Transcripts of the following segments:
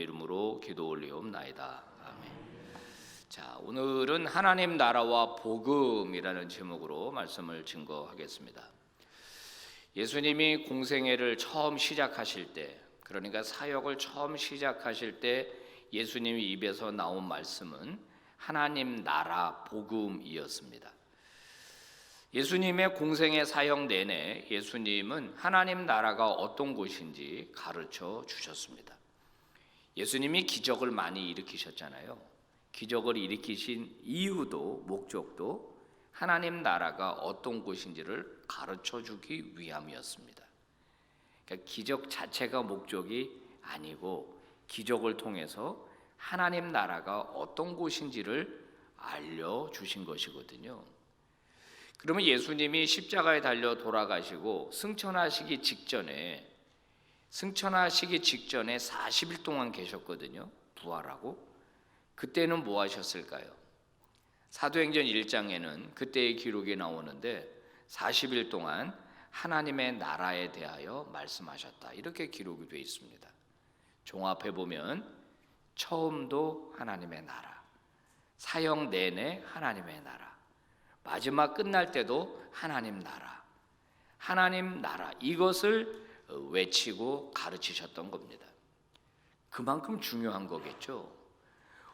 이름으로 기도 올리옵나이다. 아멘. 자, 오늘은 하나님 나라와 복음이라는 제목으로 말씀을 증거하겠습니다. 예수님이 공생애를 처음 시작하실 때, 그러니까 사역을 처음 시작하실 때 예수님이 입에서 나온 말씀은 하나님 나라 복음이었습니다. 예수님의 공생애 사역 내내 예수님은 하나님 나라가 어떤 곳인지 가르쳐 주셨습니다. 예수님이 기적을 많이 일으키셨잖아요. 기적을 일으키신 이유도 목적도 하나님 나라가 어떤 곳인지를 가르쳐 주기 위함이었습니다. 그러니까 기적 자체가 목적이 아니고 기적을 통해서 하나님 나라가 어떤 곳인지를 알려주신 것이거든요. 그러면 예수님이 십자가에 달려 돌아가시고 승천하시기 직전에 40일 동안 계셨거든요. 부활하고. 그때는 뭐 하셨을까요? 사도행전 1장에는 그때의 기록이 나오는데 40일 동안 하나님의 나라에 대하여 말씀하셨다. 이렇게 기록이 되어 있습니다. 종합해 보면 처음도 하나님의 나라, 사역 내내 하나님의 나라, 마지막 끝날 때도 하나님 나라 이것을 외치고 가르치셨던 겁니다. 그만큼 중요한 거겠죠.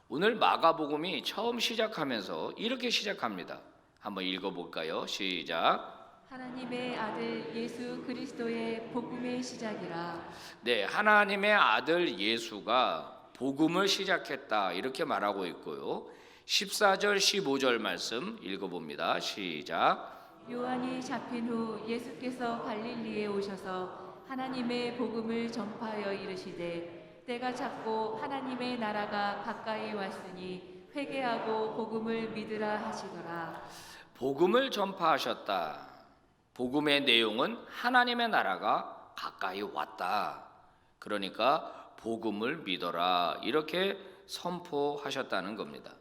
오늘 마가복음이 처음 시작하면서 이렇게 시작합니다. 한번 읽어볼까요? 시작. 하나님의 아들 예수 그리스도의 복음의 시작이라. 네, 하나님의 아들 예수가 복음을 시작했다 이렇게 말하고 있고요. 14절 15절 말씀 읽어봅니다. 시작. 요한이 잡힌 후 예수께서 갈릴리에 오셔서 하나님의 복음을 전파하여 이르시되 때가 찼고 하나님의 나라가 가까이 왔으니 회개하고 복음을 믿으라 하시더라. 복음을 전파하셨다. 복음의 내용은 하나님의 나라가 가까이 왔다. 그러니까 복음을 믿어라 이렇게 선포하셨다는 겁니다.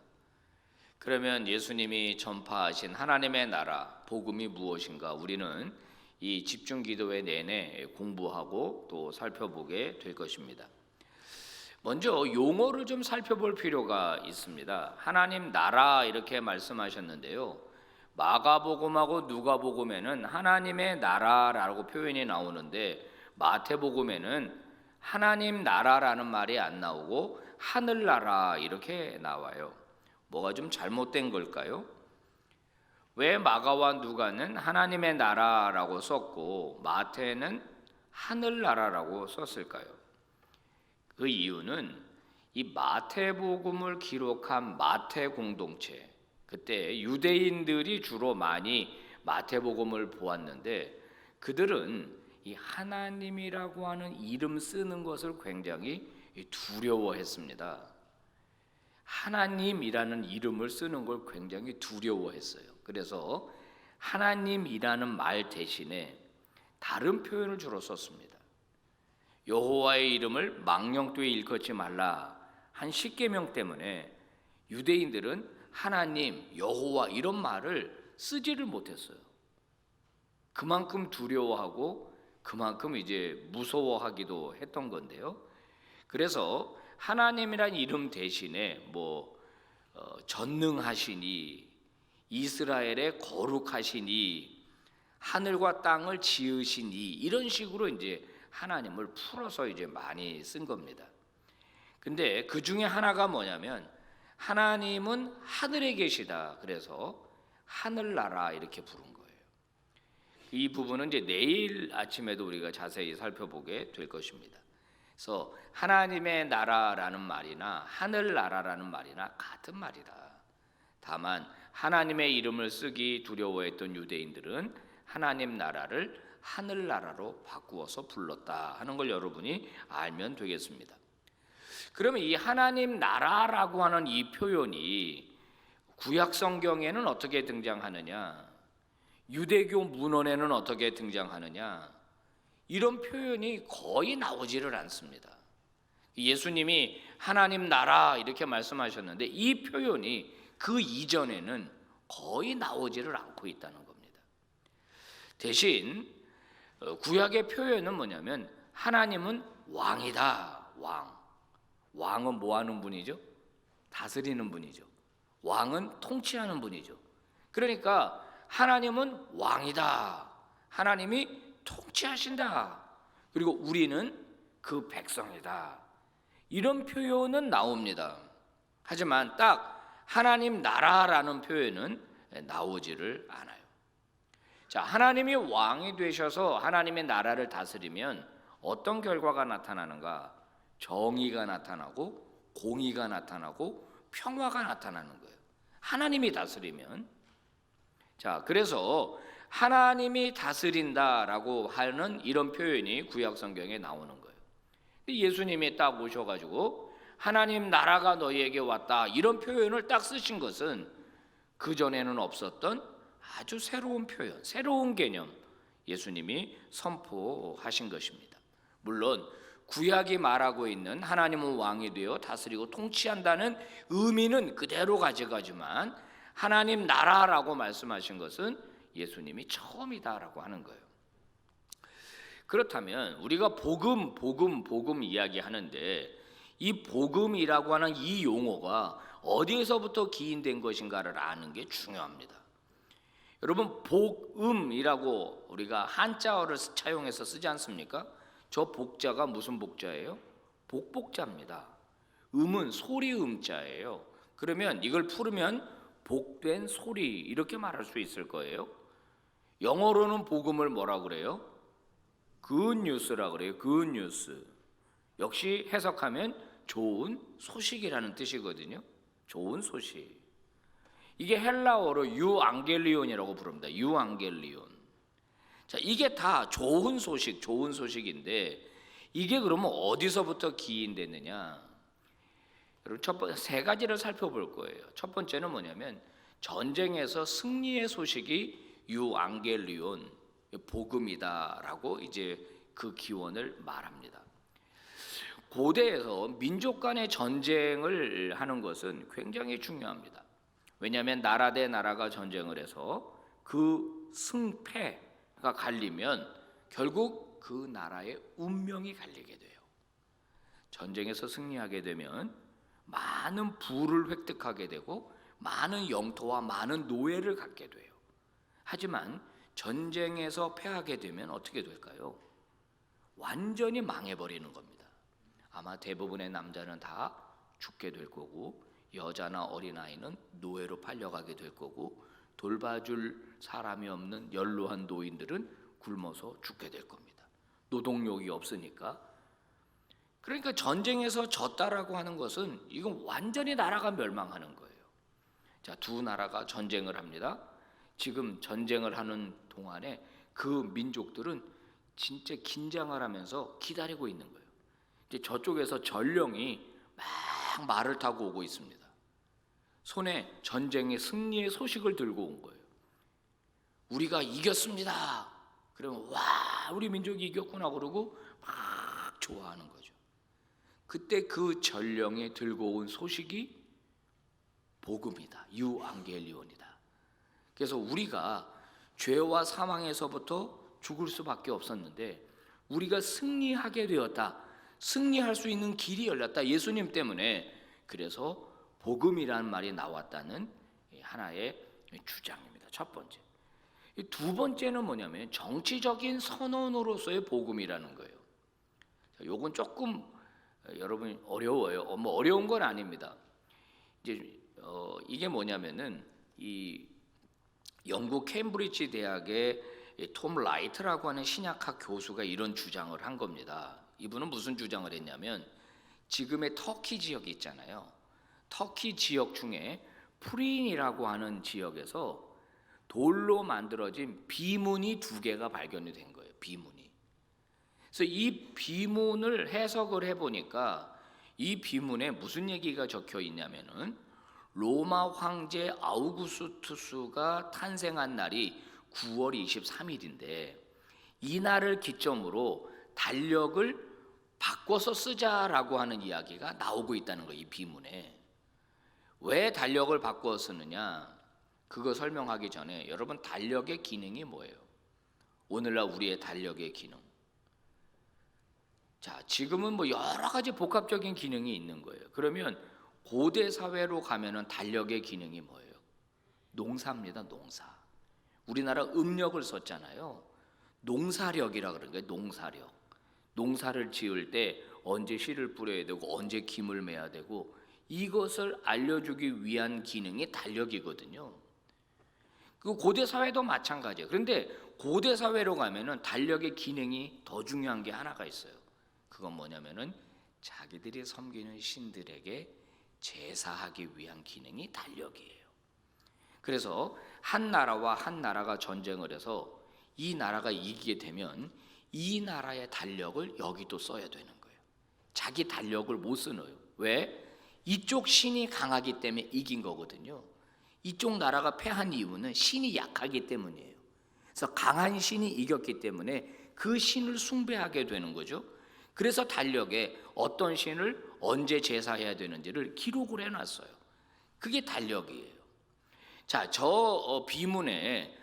그러면 예수님이 전파하신 하나님의 나라, 복음이 무엇인가 우리는 이 집중기도회 내내 공부하고 또 살펴보게 될 것입니다. 먼저 용어를 좀 살펴볼 필요가 있습니다. 하나님 나라 이렇게 말씀하셨는데요. 마가복음하고 누가복음에는 하나님의 나라라고 표현이 나오는데 마태복음에는 하나님 나라라는 말이 안 나오고 하늘나라 이렇게 나와요. 뭐가 좀 잘못된 걸까요? 왜 마가와 누가는 하나님의 나라라고 썼고 마태는 하늘나라라고 썼을까요? 그 이유는 이 마태복음을 기록한 마태 공동체, 그때 유대인들이 주로 많이 마태복음을 보았는데 그들은 이 하나님이라고 하는 이름 쓰는 것을 굉장히 두려워했습니다. 하나님이라는 이름을 쓰는 걸 굉장히 두려워했어요. 그래서 하나님이라는 말 대신에 다른 표현을 주로 썼습니다. 여호와의 이름을 망령되이 일컫지 말라 한 십계명 때문에 유대인들은 하나님, 여호와 이런 말을 쓰지를 못했어요. 그만큼 두려워하고 그만큼 이제 무서워하기도 했던 건데요. 그래서 하나님이란 이름 대신에 전능하시니, 이스라엘의 거룩하시니, 하늘과 땅을 지으시니 이런 식으로 이제 하나님을 풀어서 이제 많이 쓴 겁니다. 근데 그 중에 하나가 뭐냐면 하나님은 하늘에 계시다. 그래서 하늘나라 이렇게 부른 거예요. 이 부분은 이제 내일 아침에도 우리가 자세히 살펴보게 될 것입니다. 그래서 하나님의 나라라는 말이나 하늘나라라는 말이나 같은 말이다. 다만 하나님의 이름을 쓰기 두려워했던 유대인들은 하나님 나라를 하늘나라로 바꾸어서 불렀다 하는 걸 여러분이 알면 되겠습니다. 그러면 이 하나님 나라라고 하는 이 표현이 구약 성경에는 어떻게 등장하느냐? 유대교 문헌에는 어떻게 등장하느냐? 이런 표현이 거의 나오지를 않습니다. 예수님이 하나님 나라 이렇게 말씀하셨는데 이 표현이 그 이전에는 거의 나오지를 않고 있다는 겁니다. 대신 구약의 표현은 뭐냐면 하나님은 왕이다. 왕은 뭐 하는 분이죠? 다스리는 분이죠. 왕은 통치하는 분이죠. 그러니까 하나님은 왕이다. 하나님이 통치하신다. 그리고 우리는 그 백성이다. 이런 표현은 나옵니다. 하지만 딱 하나님 나라라는 표현은 나오지를 않아요. 자, 하나님이 왕이 되셔서 하나님의 나라를 다스리면 어떤 결과가 나타나는가? 정의가 나타나고 공의가 나타나고 평화가 나타나는 거예요. 하나님이 다스리면. 자, 그래서 하나님이 다스린다라고 하는 이런 표현이 구약 성경에 나오는 거예요. 예수님이 딱 오셔가지고 하나님 나라가 너희에게 왔다 이런 표현을 딱 쓰신 것은 그전에는 없었던 아주 새로운 표현, 새로운 개념 예수님이 선포하신 것입니다. 물론 구약이 말하고 있는 하나님은 왕이 되어 다스리고 통치한다는 의미는 그대로 가져가지만 하나님 나라라고 말씀하신 것은 예수님이 처음이다라고 하는 거예요. 그렇다면 우리가 복음 이야기하는데 이 복음이라고 하는 이 용어가 어디에서부터 기인된 것인가를 아는 게 중요합니다. 여러분, 복음이라고 우리가 한자어를 차용해서 쓰지 않습니까? 저 복자가 무슨 복자예요? 복복자입니다. 음은 소리 음자예요. 그러면 이걸 풀으면 복된 소리 이렇게 말할 수 있을 거예요. 영어로는 복음을 뭐라 그래요? good news라 그래요. good news. 역시 해석하면 좋은 소식이라는 뜻이거든요. 좋은 소식. 이게 헬라어로 유앙겔리온이라고 부릅니다. 유앙겔리온. 자, 이게 다 좋은 소식, 좋은 소식인데 이게 그러면 어디서부터 기인됐느냐? 여러분, 세 가지를 살펴볼 거예요. 첫 번째는 뭐냐면 전쟁에서 승리의 소식이 유앙겔리온, 복음이다라고 이제 그 기원을 말합니다. 고대에서 민족 간의 전쟁을 하는 것은 굉장히 중요합니다. 왜냐하면 나라 대 나라가 전쟁을 해서 그 승패가 갈리면 결국 그 나라의 운명이 갈리게 돼요. 전쟁에서 승리하게 되면 많은 부를 획득하게 되고 많은 영토와 많은 노예를 갖게 돼요. 하지만 전쟁에서 패하게 되면 어떻게 될까요? 완전히 망해버리는 겁니다. 아마 대부분의 남자는 다 죽게 될 거고 여자나 어린아이는 노예로 팔려가게 될 거고 돌봐줄 사람이 없는 연로한 노인들은 굶어서 죽게 될 겁니다. 노동력이 없으니까. 그러니까 전쟁에서 졌다라고 하는 것은 이건 완전히 나라가 멸망하는 거예요. 자, 두 나라가 전쟁을 합니다. 지금 전쟁을 하는 동안에 그 민족들은 진짜 긴장을 하면서 기다리고 있는 거예요. 이제 저쪽에서 전령이 막 말을 타고 오고 있습니다. 손에 전쟁의 승리의 소식을 들고 온 거예요. 우리가 이겼습니다. 그러면 와, 우리 민족이 이겼구나 그러고 막 좋아하는 거죠. 그때 그 전령이 들고 온 소식이 복음이다. 유앙겔리온이다. 그래서 우리가 죄와 사망에서부터 죽을 수밖에 없었는데 우리가 승리하게 되었다. 승리할 수 있는 길이 열렸다. 예수님 때문에. 그래서 복음이라는 말이 나왔다는 하나의 주장입니다. 첫 번째. 두 번째는 뭐냐면 정치적인 선언으로서의 복음이라는 거예요. 요건 조금 여러분 어려워요. 뭐 어려운 건 아닙니다. 이제 이게 뭐냐면은 이 영국 케임브리지 대학의 톰 라이트라고 하는 신약학 교수가 이런 주장을 한 겁니다. 이분은 무슨 주장을 했냐면 지금의 터키 지역이 있잖아요. 터키 지역 중에 프린이라고 하는 지역에서 돌로 만들어진 비문이 2개가 발견이 된 거예요. 비문이. 그래서 이 비문을 해석을 해보니까 이 비문에 무슨 얘기가 적혀 있냐면은 로마 황제 아우구스투스가 탄생한 날이 9월 23일인데 이 날을 기점으로 달력을 바꿔서 쓰자라고 하는 이야기가 나오고 있다는 거예요. 이 비문에. 왜 달력을 바꿔 쓰느냐? 그거 설명하기 전에 여러분 달력의 기능이 뭐예요? 오늘날 우리의 달력의 기능. 자, 지금은 뭐 여러 가지 복합적인 기능이 있는 거예요. 그러면 고대 사회로 가면은 달력의 기능이 뭐예요? 농사입니다, 농사. 우리나라 음력을 썼잖아요. 농사력이라 그러는 거예요, 농사력. 농사를 지을 때 언제 씨를 뿌려야 되고 언제 김을 매야 되고 이것을 알려주기 위한 기능이 달력이거든요. 그 고대 사회도 마찬가지예요. 그런데 고대 사회로 가면은 달력의 기능이 더 중요한 게 하나가 있어요. 그건 뭐냐면은 자기들이 섬기는 신들에게 제사하기 위한 기능이 달력이에요. 그래서 한 나라와 한 나라가 전쟁을 해서 이 나라가 이기게 되면 이 나라의 달력을 여기도 써야 되는 거예요. 자기 달력을 못 쓰나요? 왜? 이쪽 신이 강하기 때문에 이긴 거거든요. 이쪽 나라가 패한 이유는 신이 약하기 때문이에요. 그래서 강한 신이 이겼기 때문에 그 신을 숭배하게 되는 거죠. 그래서 달력에 어떤 신을 언제 제사해야 되는지를 기록을 해놨어요. 그게 달력이에요. 자, 저 비문에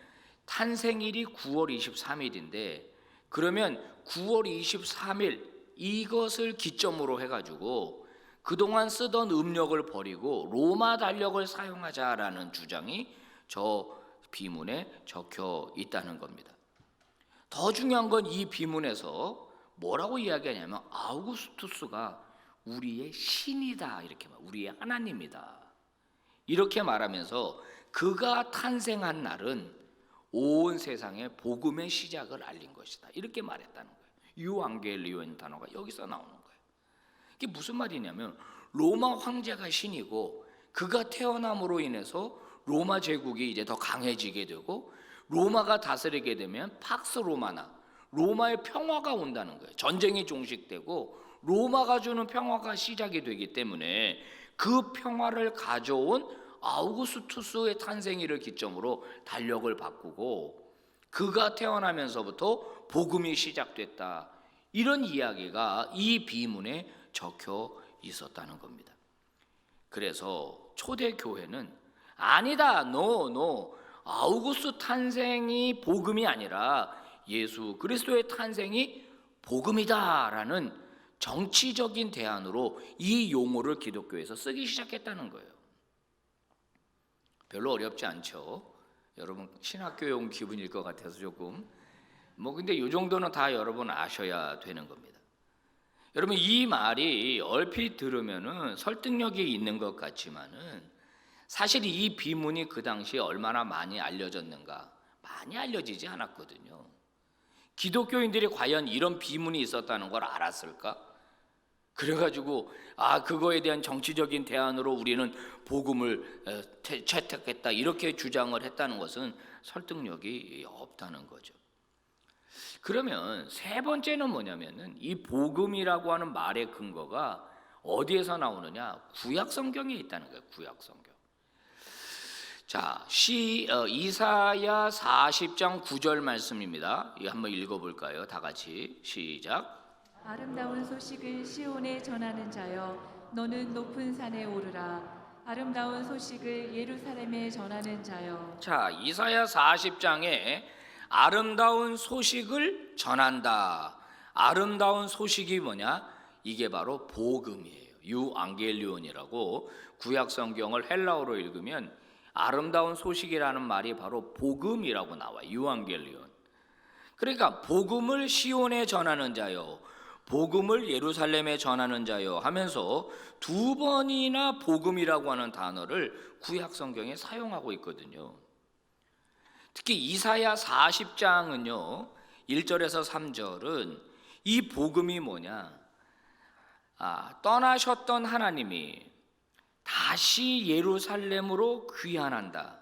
탄생일이 9월 23일인데 그러면 9월 23일 이것을 기점으로 해가지고 그동안 쓰던 음력을 버리고 로마 달력을 사용하자라는 주장이 저 비문에 적혀 있다는 겁니다. 더 중요한 건 이 비문에서 뭐라고 이야기하냐면 아우구스투스가 우리의 신이다 이렇게 말, 우리의 하나님이다 이렇게 말하면서 그가 탄생한 날은 온 세상에 복음의 시작을 알린 것이다 이렇게 말했다는 거예요. 유앙겔리온 단어가 여기서 나오는 거예요. 이게 무슨 말이냐면 로마 황제가 신이고 그가 태어남으로 인해서 로마 제국이 이제 더 강해지게 되고 로마가 다스리게 되면 팍스 로마나 로마의 평화가 온다는 거예요. 전쟁이 종식되고 로마가 주는 평화가 시작이 되기 때문에 그 평화를 가져온 아우구스투스의 탄생일을 기점으로 달력을 바꾸고 그가 태어나면서부터 복음이 시작됐다. 이런 이야기가 이 비문에 적혀 있었다는 겁니다. 그래서 초대 교회는 아니다, no, 아우구스 탄생이 복음이 아니라 예수 그리스도의 탄생이 복음이다라는 정치적인 대안으로 이 용어를 기독교에서 쓰기 시작했다는 거예요. 별로 어렵지 않죠. 여러분 신학교용 기분일 것 같아서 조금 근데 이 정도는 다 여러분 아셔야 되는 겁니다. 여러분 이 말이 얼핏 들으면은 설득력이 있는 것 같지만은 사실 이 비문이 그 당시에 얼마나 많이 알려졌는가? 많이 알려지지 않았거든요. 기독교인들이 과연 이런 비문이 있었다는 걸 알았을까? 그래가지고 그거에 대한 정치적인 대안으로 우리는 복음을 채택했다 이렇게 주장을 했다는 것은 설득력이 없다는 거죠. 그러면 세 번째는 뭐냐면은 이 복음이라고 하는 말의 근거가 어디에서 나오느냐? 구약 성경에 있다는 거예요. 구약 성경. 자, 이사야 40장 9절 말씀입니다. 이거 한번 읽어볼까요? 다 같이 시작. 아름다운 소식을 시온에 전하는 자여 너는 높은 산에 오르라. 아름다운 소식을 예루살렘에 전하는 자여. 자, 이사야 40장에 아름다운 소식을 전한다. 아름다운 소식이 뭐냐? 이게 바로 복음이에요. 유앙겔리온이라고 구약 성경을 헬라어로 읽으면 아름다운 소식이라는 말이 바로 복음이라고 나와요. 유앙겔리온. 그러니까 복음을 시온에 전하는 자요, 복음을 예루살렘에 전하는 자요 하면서 두 번이나 복음이라고 하는 단어를 구약 성경에 사용하고 있거든요. 특히 이사야 40장은요 1절에서 3절은 이 복음이 뭐냐? 떠나셨던 하나님이 다시 예루살렘으로 귀환한다.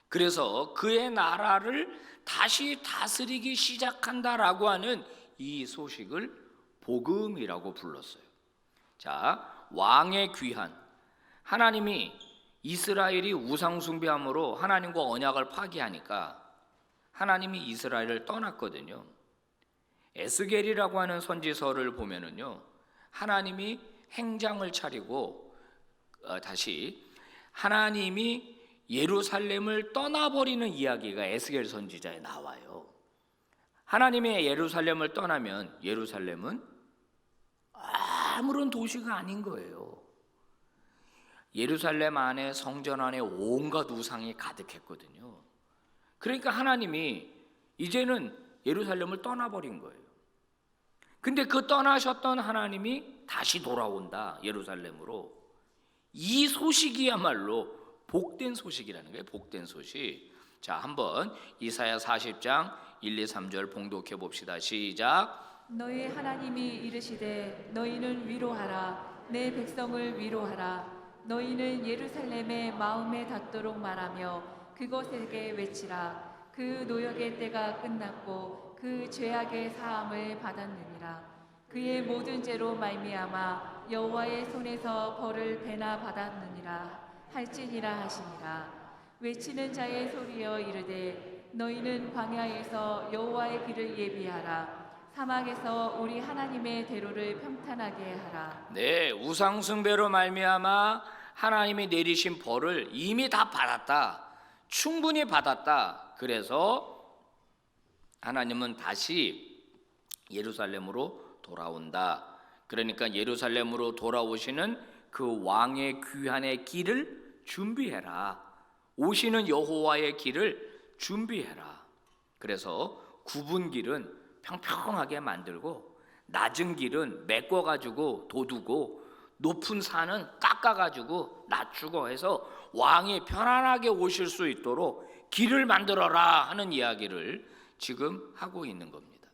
그래서 그의 나라를 다시 다스리기 시작한다라고 하는 이 소식을 복음이라고 불렀어요. 자, 왕의 귀환. 하나님이 이스라엘이 우상 숭배함으로 하나님과 언약을 파기하니까 하나님이 이스라엘을 떠났거든요. 에스겔이라고 하는 선지서를 보면은요, 하나님이 행장을 차리고 다시 하나님이 예루살렘을 떠나버리는 이야기가 에스겔 선지자에 나와요. 하나님이 예루살렘을 떠나면 예루살렘은 아무런 도시가 아닌 거예요. 예루살렘 안에, 성전 안에 온갖 우상이 가득했거든요. 그러니까 하나님이 이제는 예루살렘을 떠나버린 거예요. 근데 그 떠나셨던 하나님이 다시 돌아온다, 예루살렘으로. 이 소식이야말로 복된 소식이라는 거예요. 복된 소식. 자, 한번 이사야 40장 1, 2, 3절 봉독해 봅시다. 시작. 너희 하나님이 이르시되 너희는 위로하라 내 백성을 위로하라 너희는 예루살렘의 마음에 닿도록 말하며 그곳에게 외치라 그 노역의 때가 끝났고 그 죄악의 사함을 받았느니라 그의 모든 죄로 말미암아 여호와의 손에서 벌을 배나 받았느니라 할지니라 하시니라 외치는 자의 소리여 이르되 너희는 광야에서 여호와의 길을 예비하라 사막에서 우리 하나님의 대로를 평탄하게 하라. 네, 우상 숭배로 말미암아 하나님이 내리신 벌을 이미 다 받았다. 충분히 받았다. 그래서 하나님은 다시 예루살렘으로 돌아온다. 그러니까 예루살렘으로 돌아오시는 그 왕의 귀환의 길을 준비해라. 오시는 여호와의 길을 준비해라. 그래서 굽은 길은 평평하게 만들고 낮은 길은 메꿔가지고 돋우고 높은 산은 깎아가지고 낮추고 해서 왕이 편안하게 오실 수 있도록 길을 만들어라 하는 이야기를 지금 하고 있는 겁니다.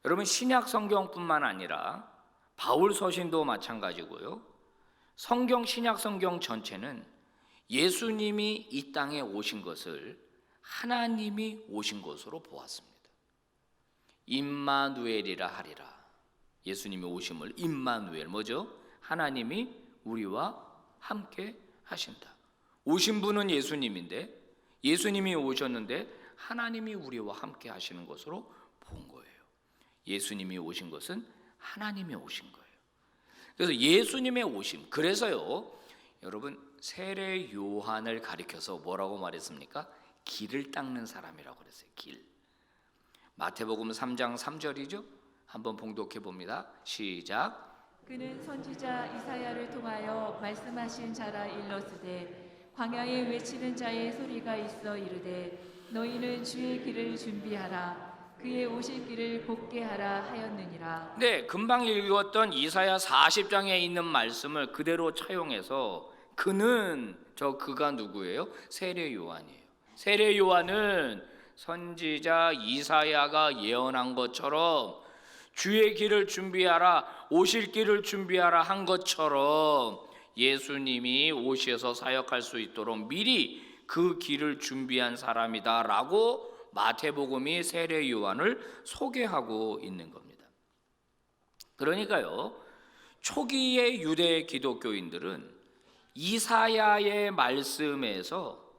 여러분, 신약 성경뿐만 아니라 바울 서신도 마찬가지고요. 성경, 신약 성경 전체는 예수님이 이 땅에 오신 것을 하나님이 오신 것으로 보았습니다. 임마누엘이라 하리라. 예수님이 오심을 임마누엘, 뭐죠? 하나님이 우리와 함께 하신다. 오신 분은 예수님인데 예수님이 오셨는데 하나님이 우리와 함께 하시는 것으로 본 거예요. 예수님이 오신 것은 하나님이 오신 거예요. 그래서 예수님의 오심, 그래서요 여러분 세례 요한을 가리켜서 뭐라고 말했습니까? 길을 닦는 사람이라고 그랬어요. 길. 마태복음 3장 3절이죠. 한번 봉독해 봅니다. 시작. 그는 선지자 이사야를 통하여 말씀하신 자라 일렀으되 광야에 외치는 자의 소리가 있어 이르되 너희는 주의 길을 준비하라 그의 오실 길을 곱게 하라 하였느니라. 네, 금방 읽었던 이사야 40장에 있는 말씀을 그대로 차용해서 그가 누구예요? 세례 요한이에요. 세례 요한은 선지자 이사야가 예언한 것처럼 주의 길을 준비하라, 오실 길을 준비하라 한 것처럼 예수님이 오셔서 사역할 수 있도록 미리 그 길을 준비한 사람이다라고 마태복음이 세례 요한을 소개하고 있는 겁니다. 그러니까요, 초기의 유대 기독교인들은 이사야의 말씀에서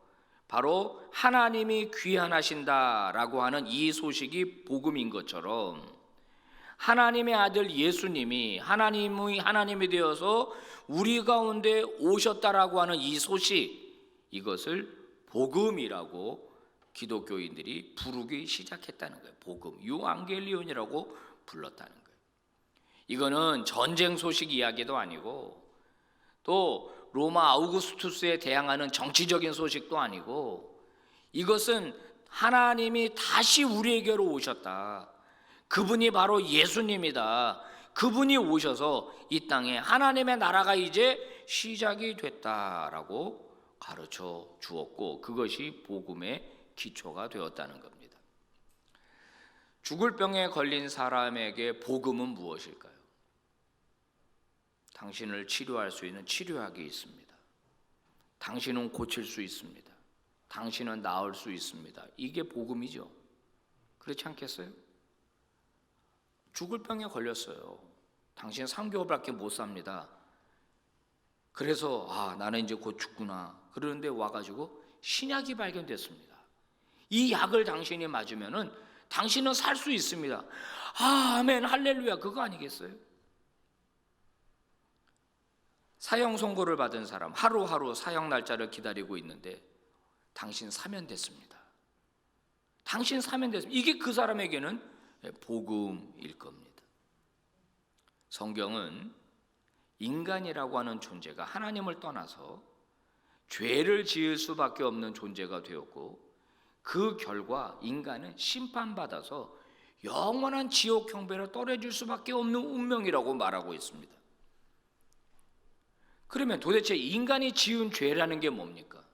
바로 하나님이 귀환하신다라고 하는 이 소식이 복음인 것처럼 하나님의 아들 예수님이 하나님이 되어서 우리 가운데 오셨다라고 하는 이 소식, 이것을 복음이라고 기독교인들이 부르기 시작했다는 거예요. 복음, 유앙겔리온이라고 불렀다는 거예요. 이거는 전쟁 소식 이야기도 아니고 또 로마 아우구스투스에 대항하는 정치적인 소식도 아니고 이것은 하나님이 다시 우리에게로 오셨다. 그분이 바로 예수님이다. 그분이 오셔서 이 땅에 하나님의 나라가 이제 시작이 됐다라고 가르쳐 주었고 그것이 복음의 기초가 되었다는 겁니다. 죽을 병에 걸린 사람에게 복음은 무엇일까요? 당신을 치료할 수 있는 치료약이 있습니다. 당신은 고칠 수 있습니다. 당신은 나을 수 있습니다. 이게 복음이죠. 그렇지 않겠어요? 죽을 병에 걸렸어요. 당신 3개월밖에 못 삽니다. 그래서 나는 이제 곧 죽구나. 그러는데 와가지고 신약이 발견됐습니다. 이 약을 당신이 맞으면은 당신은 살 수 있습니다. 아멘, 할렐루야, 그거 아니겠어요? 사형 선고를 받은 사람, 하루하루 사형 날짜를 기다리고 있는데 당신 사면됐습니다. 당신 사면됐습니다. 이게 그 사람에게는 복음일 겁니다. 성경은 인간이라고 하는 존재가 하나님을 떠나서 죄를 지을 수밖에 없는 존재가 되었고, 그 결과 인간은 심판받아서 영원한 지옥 형배로 떨어질 수밖에 없는 운명이라고 말하고 있습니다. 그러면 도대체 인간이 지은 죄라는 게 뭡니까?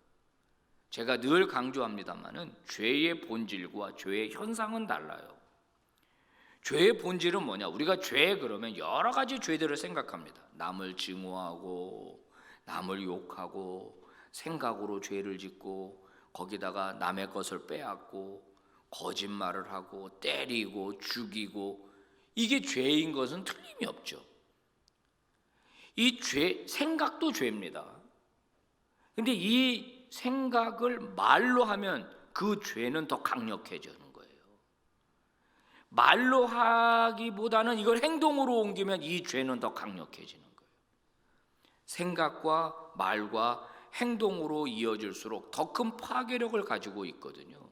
제가 늘 강조합니다마는 죄의 본질과 죄의 현상은 달라요. 죄의 본질은 뭐냐? 우리가 죄 그러면 여러 가지 죄들을 생각합니다. 남을 증오하고, 남을 욕하고, 생각으로 죄를 짓고, 거기다가 남의 것을 빼앗고, 거짓말을 하고, 때리고, 죽이고, 이게 죄인 것은 틀림이 없죠. 이 죄, 생각도 죄입니다. 근데 이 생각을 말로 하면 그 죄는 더 강력해지는 거예요. 말로 하기보다는 이걸 행동으로 옮기면 이 죄는 더 강력해지는 거예요. 생각과 말과 행동으로 이어질수록 더 큰 파괴력을 가지고 있거든요.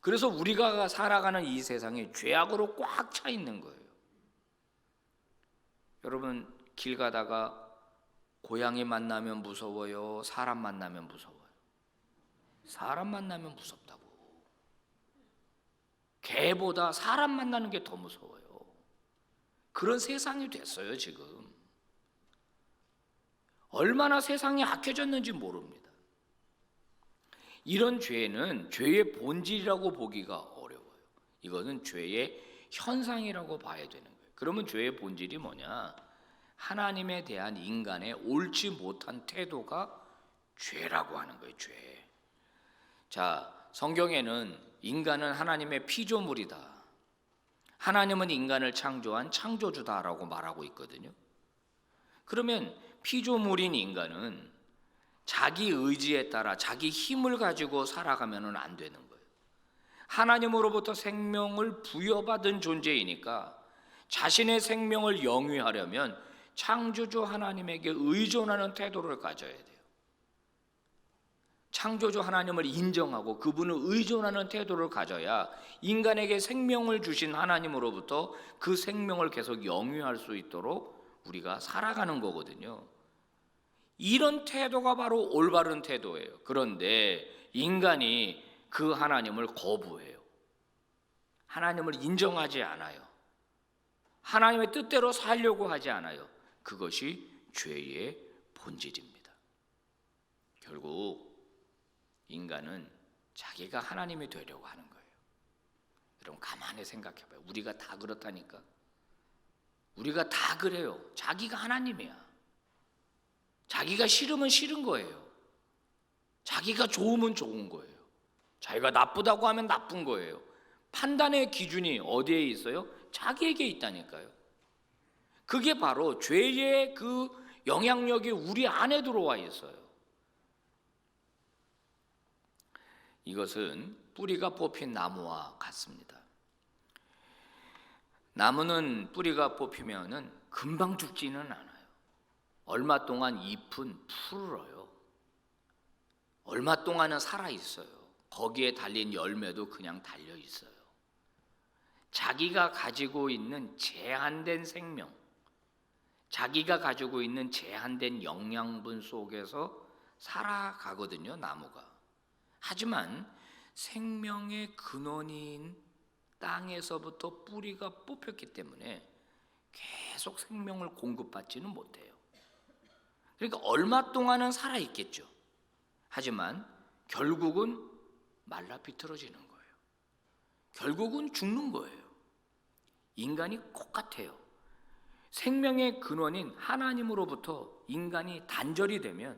그래서 우리가 살아가는 이 세상에 죄악으로 꽉 차 있는 거예요. 여러분, 길 가다가 고양이 만나면 무서워요? 사람 만나면 무서워요? 사람 만나면 무섭다고. 개보다 사람 만나는 게 더 무서워요. 그런 세상이 됐어요, 지금. 얼마나 세상이 악해졌는지 모릅니다. 이런 죄는 죄의 본질이라고 보기가 어려워요. 이거는 죄의 현상이라고 봐야 되는 거예요. 그러면 죄의 본질이 뭐냐? 하나님에 대한 인간의 옳지 못한 태도가 죄라고 하는 거예요. 죄. 자, 성경에는 인간은 하나님의 피조물이다, 하나님은 인간을 창조한 창조주다라고 말하고 있거든요. 그러면 피조물인 인간은 자기 의지에 따라 자기 힘을 가지고 살아가면 안 되는 거예요. 하나님으로부터 생명을 부여받은 존재이니까 자신의 생명을 영위하려면 창조주 하나님에게 의존하는 태도를 가져야 돼요. 창조주 하나님을 인정하고 그분을 의존하는 태도를 가져야 인간에게 생명을 주신 하나님으로부터 그 생명을 계속 영위할 수 있도록 우리가 살아가는 거거든요. 이런 태도가 바로 올바른 태도예요. 그런데 인간이 그 하나님을 거부해요. 하나님을 인정하지 않아요. 하나님의 뜻대로 살려고 하지 않아요. 그것이 죄의 본질입니다. 결국 인간은 자기가 하나님이 되려고 하는 거예요. 여러분, 가만히 생각해봐요. 우리가 다 그렇다니까. 우리가 다 그래요. 자기가 하나님이야. 자기가 싫으면 싫은 거예요. 자기가 좋으면 좋은 거예요. 자기가 나쁘다고 하면 나쁜 거예요. 판단의 기준이 어디에 있어요? 자기에게 있다니까요. 그게 바로 죄의 그 영향력이 우리 안에 들어와 있어요. 이것은 뿌리가 뽑힌 나무와 같습니다. 나무는 뿌리가 뽑히면은 금방 죽지는 않아요. 얼마 동안 잎은 푸르러요. 얼마 동안은 살아 있어요. 거기에 달린 열매도 그냥 달려 있어요. 자기가 가지고 있는 제한된 생명, 자기가 가지고 있는 제한된 영양분 속에서 살아가거든요, 나무가. 하지만 생명의 근원인 땅에서부터 뿌리가 뽑혔기 때문에 계속 생명을 공급받지는 못해요. 그러니까 얼마 동안은 살아있겠죠. 하지만 결국은 말라 비틀어지는 거예요. 결국은 죽는 거예요. 인간이 똑같아요. 생명의 근원인 하나님으로부터 인간이 단절이 되면,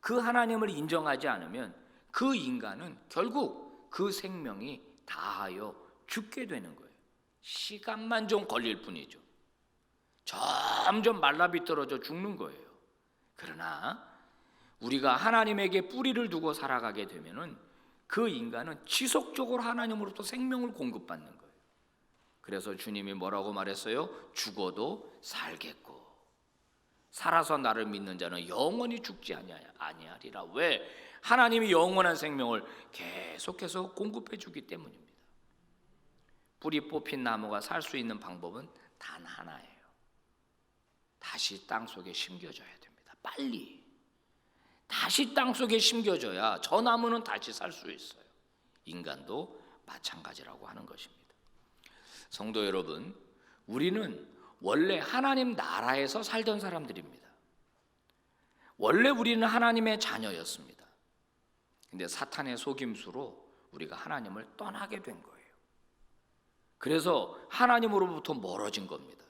그 하나님을 인정하지 않으면 그 인간은 결국 그 생명이 다하여 죽게 되는 거예요. 시간만 좀 걸릴 뿐이죠. 점점 말라 비틀어져 죽는 거예요. 그러나 우리가 하나님에게 뿌리를 두고 살아가게 되면은 그 인간은 지속적으로 하나님으로부터 생명을 공급받는 거예요. 그래서 주님이 뭐라고 말했어요? 죽어도 살겠고 살아서 나를 믿는 자는 영원히 죽지 아니하리라. 왜? 하나님이 영원한 생명을 계속해서 공급해 주기 때문입니다. 뿌리 뽑힌 나무가 살 수 있는 방법은 단 하나예요. 다시 땅속에 심겨져야 됩니다. 빨리. 다시 땅속에 심겨져야 저 나무는 다시 살 수 있어요. 인간도 마찬가지라고 하는 것입니다. 성도 여러분, 우리는 원래 하나님 나라에서 살던 사람들입니다. 원래 우리는 하나님의 자녀였습니다. 근데 사탄의 속임수로 우리가 하나님을 떠나게 된 거예요. 그래서 하나님으로부터 멀어진 겁니다.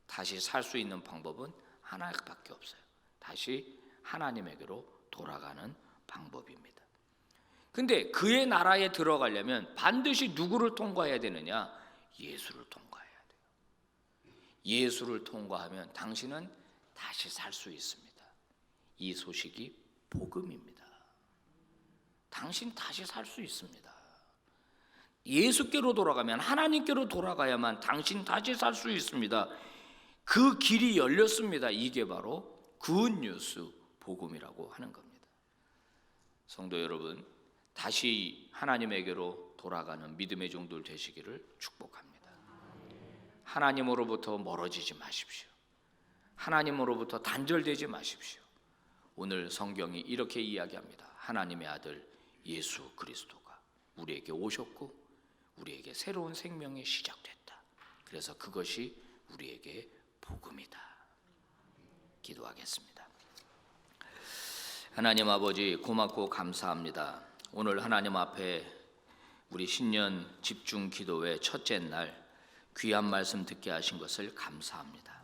다시 살 수 있는 방법은 하나밖에 없어요. 다시 하나님에게로 돌아가는 방법입니다. 근데 그의 나라에 들어가려면 반드시 누구를 통과해야 되느냐? 예수를 통과해야 돼요. 예수를 통과하면 당신은 다시 살 수 있습니다. 이 소식이 복음입니다. 당신 다시 살 수 있습니다. 예수께로 돌아가면, 하나님께로 돌아가야만 당신 다시 살 수 있습니다. 그 길이 열렸습니다. 이게 바로 굿뉴스, 복음이라고 하는 겁니다. 성도 여러분, 다시 하나님에게로 돌아가는 믿음의 종들 되시기를 축복합니다. 하나님으로부터 멀어지지 마십시오. 하나님으로부터 단절되지 마십시오. 오늘 성경이 이렇게 이야기합니다. 하나님의 아들 예수 그리스도가 우리에게 오셨고 우리에게 새로운 생명이 시작됐다. 그래서 그것이 우리에게 복음이다. 기도하겠습니다. 하나님 아버지, 고맙고 감사합니다. 오늘 하나님 앞에 우리 신년 집중 기도회 첫째 날 귀한 말씀 듣게 하신 것을 감사합니다.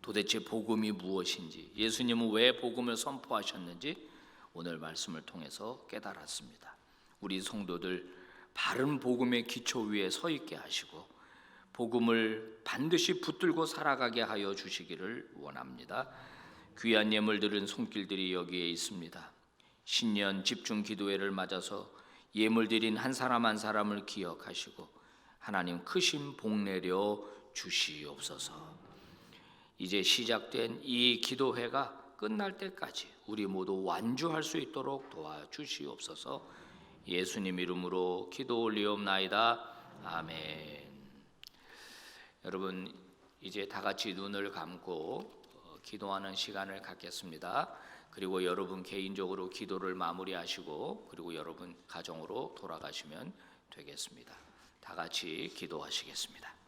도대체 복음이 무엇인지, 예수님은 왜 복음을 선포하셨는지 오늘 말씀을 통해서 깨달았습니다. 우리 성도들 바른 복음의 기초 위에 서 있게 하시고 복음을 반드시 붙들고 살아가게 하여 주시기를 원합니다. 귀한 예물 드린 손길들이 여기에 있습니다. 신년 집중 기도회를 맞아서 예물 드린 한 사람 한 사람을 기억하시고 하나님 크신 복 내려 주시옵소서. 이제 시작된 이 기도회가 끝날 때까지 우리 모두 완주할 수 있도록 도와주시옵소서. 예수님 이름으로 기도 올리옵나이다. 아멘. 여러분, 이제 다 같이 눈을 감고 기도하는 시간을 갖겠습니다. 그리고 여러분 개인적으로 기도를 마무리하시고 그리고 여러분 가정으로 돌아가시면 되겠습니다. 다 같이 기도하시겠습니다.